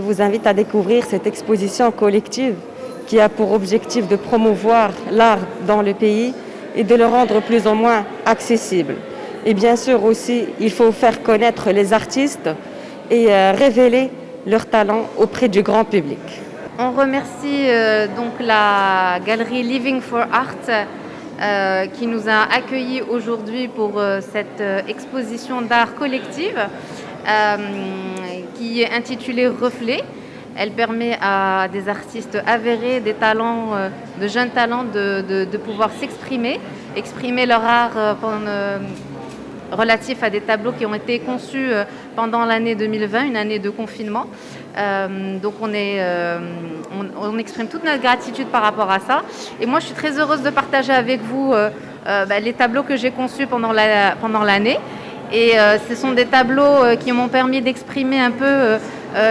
vous invite à découvrir cette exposition collective qui a pour objectif de promouvoir l'art dans le pays et de le rendre plus ou moins accessible. Et bien sûr aussi, il faut faire connaître les artistes et révéler leurs talents auprès du grand public. On remercie donc la galerie Living for Art qui nous a accueillis aujourd'hui pour cette exposition d'art collective qui est intitulée Reflets. Elle permet à des artistes avérés, des talents, de jeunes talents de pouvoir exprimer leur art relatif à des tableaux qui ont été conçus pendant l'année 2020, une année de confinement. Donc on exprime toute notre gratitude par rapport à ça. Et moi, je suis très heureuse de partager avec vous les tableaux que j'ai conçus pendant l'année. Et ce sont des tableaux qui m'ont permis d'exprimer un peu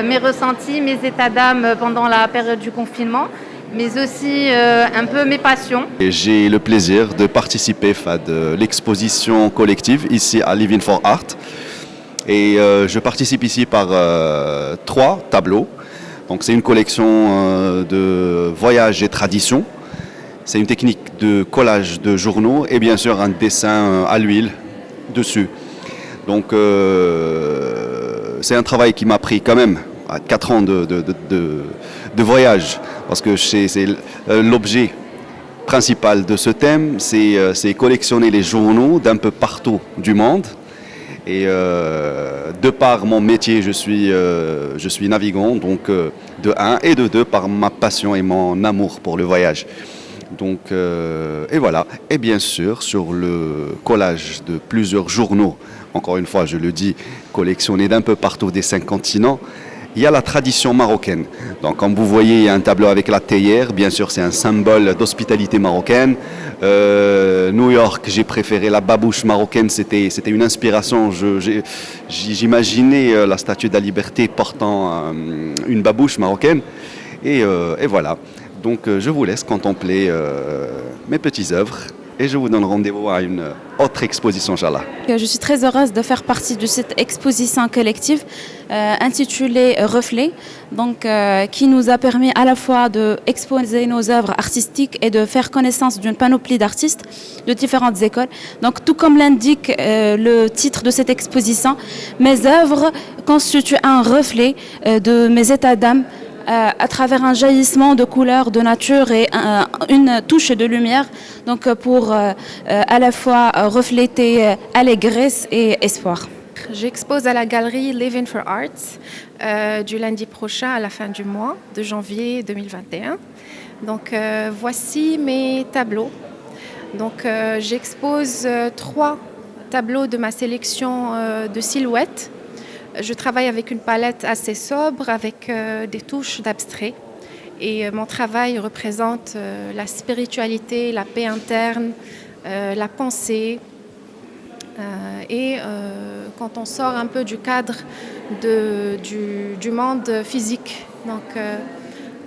mes ressentis, mes états d'âme pendant la période du confinement, mais aussi un peu mes passions. J'ai le plaisir de participer à de l'exposition collective ici à Living for Art. Et je participe ici par 3 tableaux. Donc c'est une collection de voyages et traditions. C'est une technique de collage de journaux et bien sûr un dessin à l'huile dessus. Donc c'est un travail qui m'a pris quand même 4 ans de voyage, parce que c'est l'objet principal de ce thème, c'est collectionner les journaux d'un peu partout du monde. Et de par mon métier, je suis navigant, donc de 1 et de 2 par ma passion et mon amour pour le voyage. Donc, et voilà. Et bien sûr, sur le collage de plusieurs journaux, encore une fois, je le dis, collectionnés d'un peu partout des 5 continents, il y a la tradition marocaine. Donc, comme vous voyez, il y a un tableau avec la théière. Bien sûr, c'est un symbole d'hospitalité marocaine. New York, j'ai préféré la babouche marocaine. C'était une inspiration. J'imaginais la Statue de la Liberté portant une babouche marocaine. Et voilà. Donc, je vous laisse contempler mes petites œuvres. Et je vous donne rendez-vous à une autre exposition, Inch'Allah. Je suis très heureuse de faire partie de cette exposition collective intitulée Reflets, donc, qui nous a permis à la fois d'exposer nos œuvres artistiques et de faire connaissance d'une panoplie d'artistes de différentes écoles. Donc, tout comme l'indique le titre de cette exposition, mes œuvres constituent un reflet de mes états d'âme, à travers un jaillissement de couleurs, de nature et une touche de lumière, donc pour à la fois refléter allégresse et espoir. J'expose à la galerie Living for Art du lundi prochain à la fin du mois de janvier 2021. Donc voici mes tableaux. Donc j'expose 3 tableaux de ma sélection de silhouettes. Je travaille avec une palette assez sobre, avec des touches d'abstrait. Et mon travail représente la spiritualité, la paix interne, la pensée. Et quand on sort un peu du cadre du monde physique, donc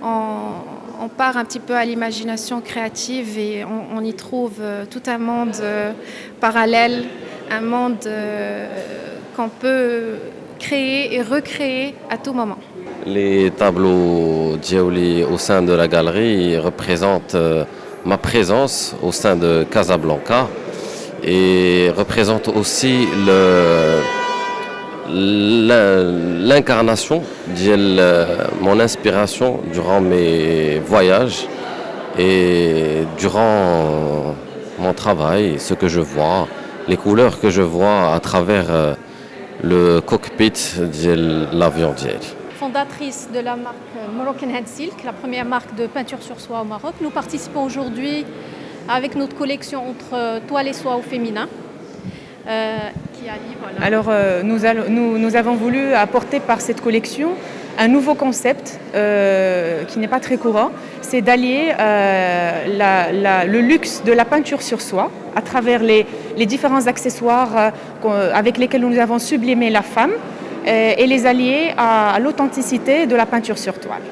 on part un petit peu à l'imagination créative et on y trouve tout un monde parallèle, un monde qu'on peut créer et recréer à tout moment. Les tableaux Djaouli au sein de la galerie représentent ma présence au sein de Casablanca et représentent aussi l'incarnation de mon inspiration durant mes voyages et durant mon travail, ce que je vois, les couleurs que je vois à travers le cockpit de l'avion d'hier. Fondatrice de la marque Moroccan Hand Silk, la première marque de peinture sur soie au Maroc. Nous participons aujourd'hui avec notre collection entre toile et soie au féminin. Alors nous avons voulu apporter par cette collection un nouveau concept qui n'est pas très courant, c'est d'allier le luxe de la peinture sur soie à travers les différents accessoires avec lesquels nous avons sublimé la femme et les allier à l'authenticité de la peinture sur toile.